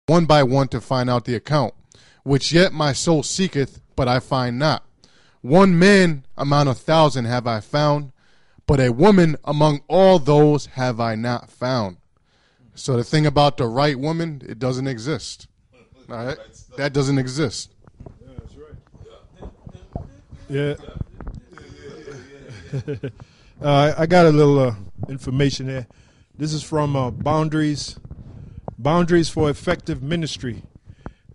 one by one to find out the account, which yet my soul seeketh, but I find not. One man among 1,000 have I found, but a woman among all those have I not found. So the thing about the right woman, it doesn't exist. All right? That doesn't exist. Yeah, that's right. Yeah. I got a little information here. This is from Boundaries for Effective Ministry.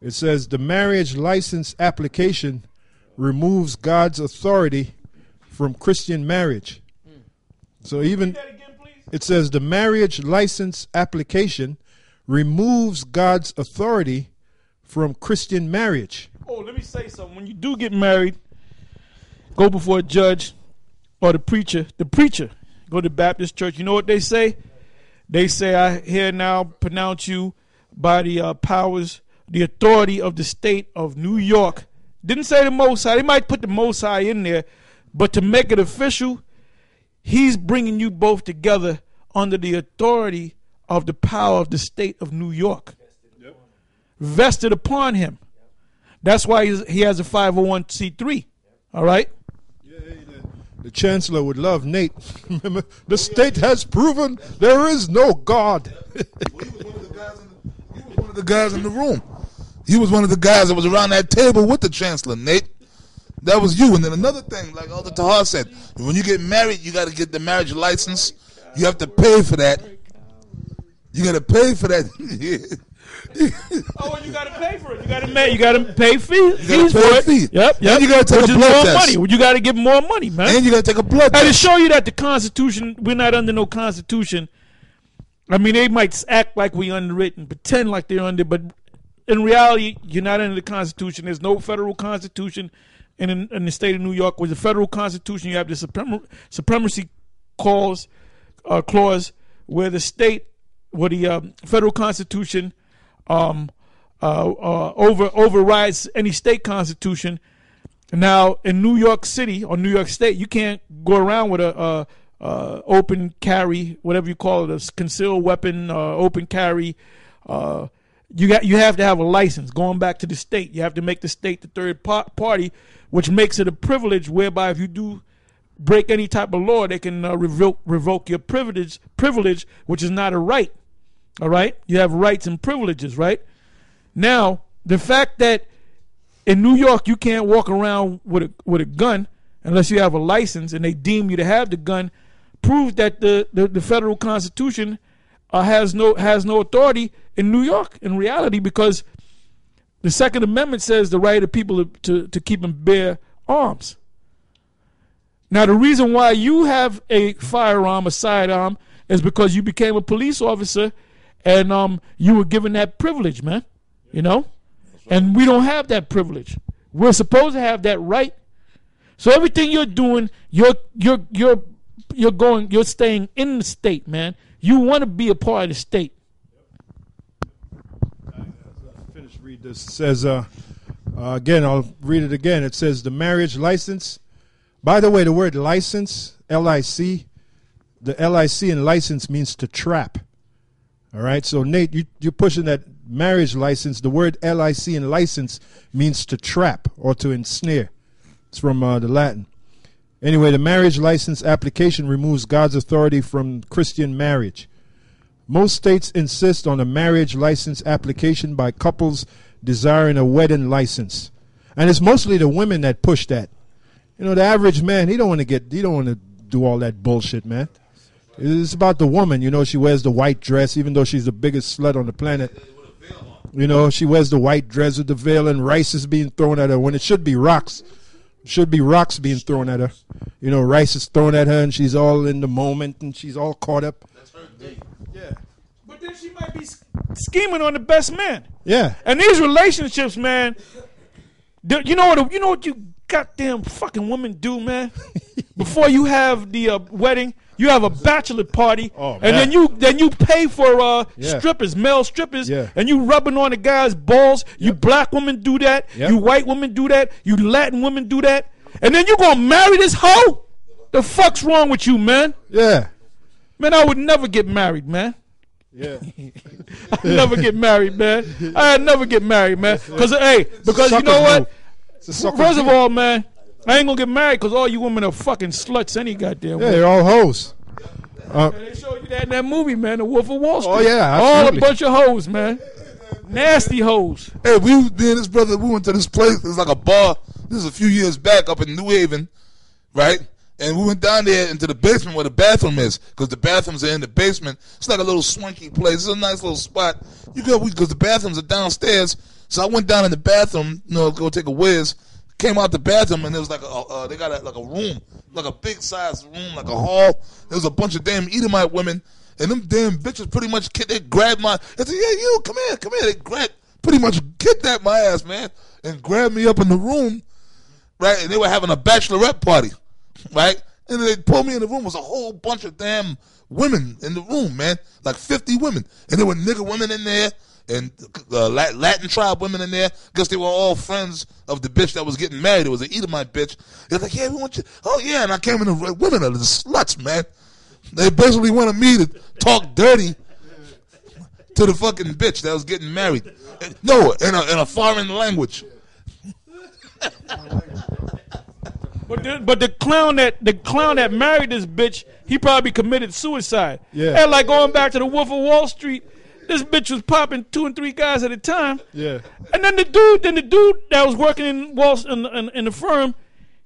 It says the marriage license application removes God's authority from Christian marriage. So even it says the marriage license application removes God's authority from Christian marriage. Oh, let me say something. When you do get married, go before a judge or the preacher. Go to Baptist church. You know what they say? They say, I here now pronounce you by the powers, the authority of the state of New York. Didn't say the Most High. They might put the Most High in there, but to make it official, he's bringing you both together under the authority of the power of the state of New York. Yep. Vested upon him. That's why he has a 501c3. All right? The chancellor would love Nate. Remember, the state has proven there is no God. Well, he was one of the guys in the room. He was one of the guys that was around that table with the chancellor, Nate. That was you. And then another thing, like Elder Tahar said, when you get married, you got to get the marriage license. You have to pay for that. You got to pay for that. Oh, and you got to pay for it. You got to pay fees for it. Fee. Yep. And you got to take a blood test. Money. You got to give more money, man. And you got to take a blood test. And to show you that the Constitution, we're not under no Constitution. I mean, they might act like we under it and pretend like they're under, but in reality, you're not under the Constitution. There's no federal Constitution in the state of New York. With the federal Constitution, you have the supremacy clause where the state, where the federal Constitution overrides any state constitution. Now, in New York City or New York State, you can't go around with a open carry, whatever you call it, a concealed weapon, open carry. You have to have a license. Going back to the state, you have to make the state the third party, which makes it a privilege whereby if you do break any type of law, they can revoke your privilege, which is not a right. All right? You have rights and privileges, right? Now, the fact that in New York you can't walk around with a gun unless you have a license and they deem you to have the gun proves that the federal Constitution has no authority in New York in reality, because the Second Amendment says the right of people to keep and bear arms. Now, the reason why you have a firearm, a sidearm, is because you became a police officer and you were given that privilege, man. You know? And we don't have that privilege. We're supposed to have that right. So everything you're doing, you're staying in the state, man. You want to be a part of the state. Read this. It says, again, I'll read it again. It says the marriage license. By the way, the word license, L-I-C, the L-I-C in license means to trap. All right, so Nate, you're pushing that marriage license. The word L-I-C in license means to trap or to ensnare. It's from the Latin. Anyway, the marriage license application removes God's authority from Christian marriage. Most states insist on a marriage license application by couples desiring a wedding license. And it's mostly the women that push that. You know, the average man, he don't want to do all that bullshit, man. It's about the woman. You know, she wears the white dress, even though she's the biggest slut on the planet. You know, she wears the white dress with the veil, and rice is being thrown at her when it should be rocks. It should be rocks being thrown at her. You know, rice is thrown at her, and she's all in the moment, and she's all caught up. That's her day. Yeah. But then she might be scheming on the best man. Yeah. And these relationships, man, you know what you goddamn fucking women do, man? Before you have the wedding, you have a bachelor party, and then you pay for strippers, male strippers, and you rubbing on the guy's balls. Yep. You black women do that. Yep. You white women do that. You Latin women do that. And then you gonna marry this hoe? The fuck's wrong with you, man? Yeah. Man, I would never get married, man. Yeah. I never get married, man. I never get married, man. Because you know what? First of all, man, I ain't gonna get married because all you women are fucking sluts any goddamn way. Yeah, they're all hoes. They showed you that in that movie, man, The Wolf of Wall Street. Oh yeah, all absolutely. a bunch of hoes, man. Nasty hoes. Hey, me and this brother, we went to this place. It was like a bar. This is a few years back up in New Haven, right? And we went down there into the basement where the bathroom is, because the bathrooms are in the basement. It's like a little swanky place. It's a nice little spot. You go because the bathrooms are downstairs. So I went down in the bathroom, go take a whiz. Came out the bathroom and there was like they got like a room, like a big size room, like a hall. There was a bunch of damn Edomite women, and them damn bitches pretty much they grabbed my. I said, "Yeah, you come here." They pretty much kidnapped my ass, man, and grabbed me up in the room, right? And they were having a bachelorette party, right? And they pulled me in the room. There was a whole bunch of damn women in the room, man, like 50 women, and there were nigger women in there. And Latin tribe women in there, because they were all friends of the bitch that was getting married. It was an Edomite bitch. They're like, yeah, we want you. Oh, yeah. And I came in, the women are the sluts, man. They basically wanted me to talk dirty to the fucking bitch that was getting married. No, in a foreign language. But the clown that married this bitch, he probably committed suicide. Yeah. And like going back to the Wolf of Wall Street, this bitch was popping 2 and 3 guys at a time. Yeah. And then the dude that was working in the firm,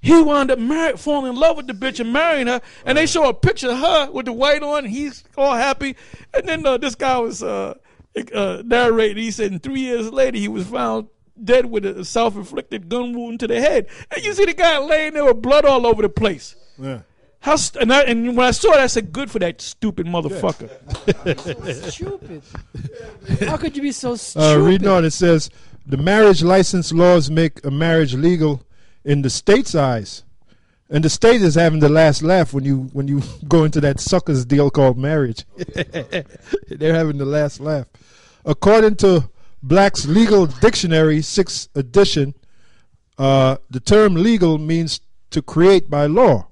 he wound up falling in love with the bitch and marrying her. And they show a picture of her with the white on. And he's all happy. And then this guy was narrating. He said, 3 years later, he was found dead with a self-inflicted gun wound to the head. And you see the guy laying there with blood all over the place. Yeah. And when I saw it, I said, good for that stupid motherfucker. So stupid. How could you be so stupid? Reading on, it says, the marriage license laws make a marriage legal in the state's eyes. And the state is having the last laugh when you go into that sucker's deal called marriage. They're having the last laugh. According to Black's Legal Dictionary, 6th edition, the term legal means to create by law.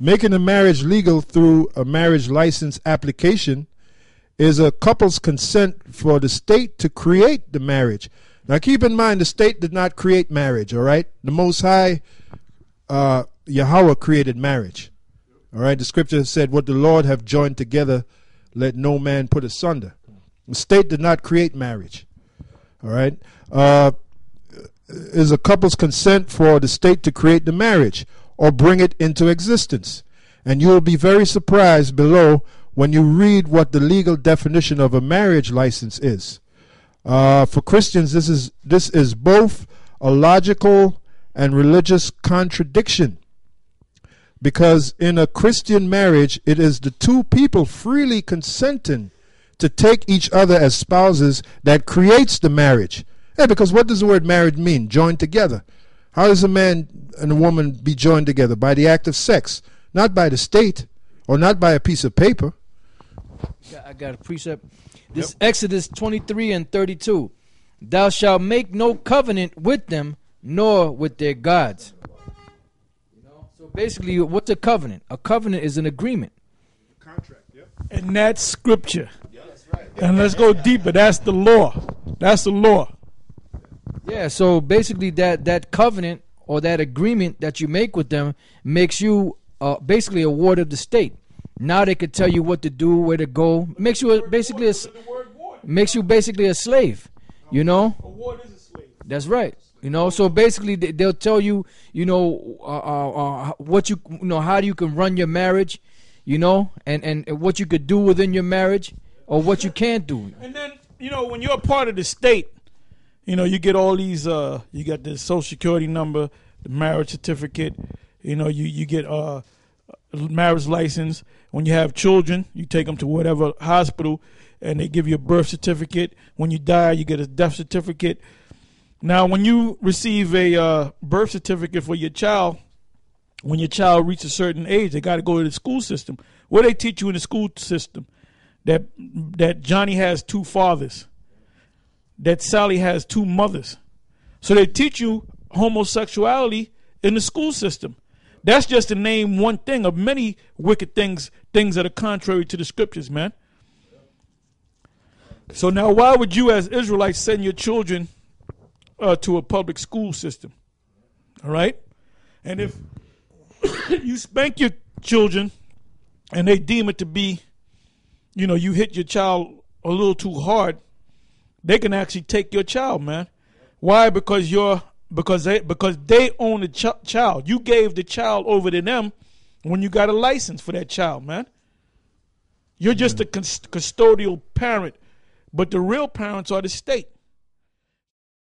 Making a marriage legal through a marriage license application is a couple's consent for the state to create the marriage. Now keep in mind, the state did not create marriage, all right? The Most High, Yahweh, created marriage. All right, the scripture said, what the Lord have joined together, let no man put asunder. The state did not create marriage. All right? Is a couple's consent for the state to create the marriage or bring it into existence. And you will be very surprised below when you read what the legal definition of a marriage license is. For Christians, this is both a logical and religious contradiction. Because in a Christian marriage, it is the two people freely consenting to take each other as spouses that creates the marriage. Yeah, because what does the word marriage mean? Joined together. How does a man and a woman be joined together? By the act of sex, not by the state or not by a piece of paper. I got a precept. This is Exodus 23 and 32. Thou shalt make no covenant with them, nor with their gods. So basically, what's a covenant? A covenant is an agreement. Contract, yep. And that's scripture. And let's go deeper. That's the law. That's the law. Yeah, so basically that covenant or that agreement that you make with them makes you basically a ward of the state. Now they could tell you what to do, where to go. Makes you basically a slave, you know? A ward is a slave. That's right. You know, so basically they'll tell you, you know, what you know, how you can run your marriage, you know, and what you could do within your marriage or what you can't do. And then, you know, when you're a part of the state, you know, you get all these, you got the social security number, the marriage certificate, you know, you get a marriage license. When you have children, you take them to whatever hospital and they give you a birth certificate. When you die, you get a death certificate. Now, when you receive a birth certificate for your child, when your child reaches a certain age, they got to go to the school system. What they teach you in the school system? That Johnny has 2 fathers, that Sally has 2 mothers. So they teach you homosexuality in the school system. That's just to name one thing of many wicked things that are contrary to the scriptures, man. So now, why would you, as Israelites, send your children to a public school system? All right, and if you spank your children and they deem it to be, you hit your child a little too hard, they can actually take your child, man. Why? Because they own the child. You gave the child over to them when you got a license for that child, man. You're just a custodial parent, but the real parents are the state.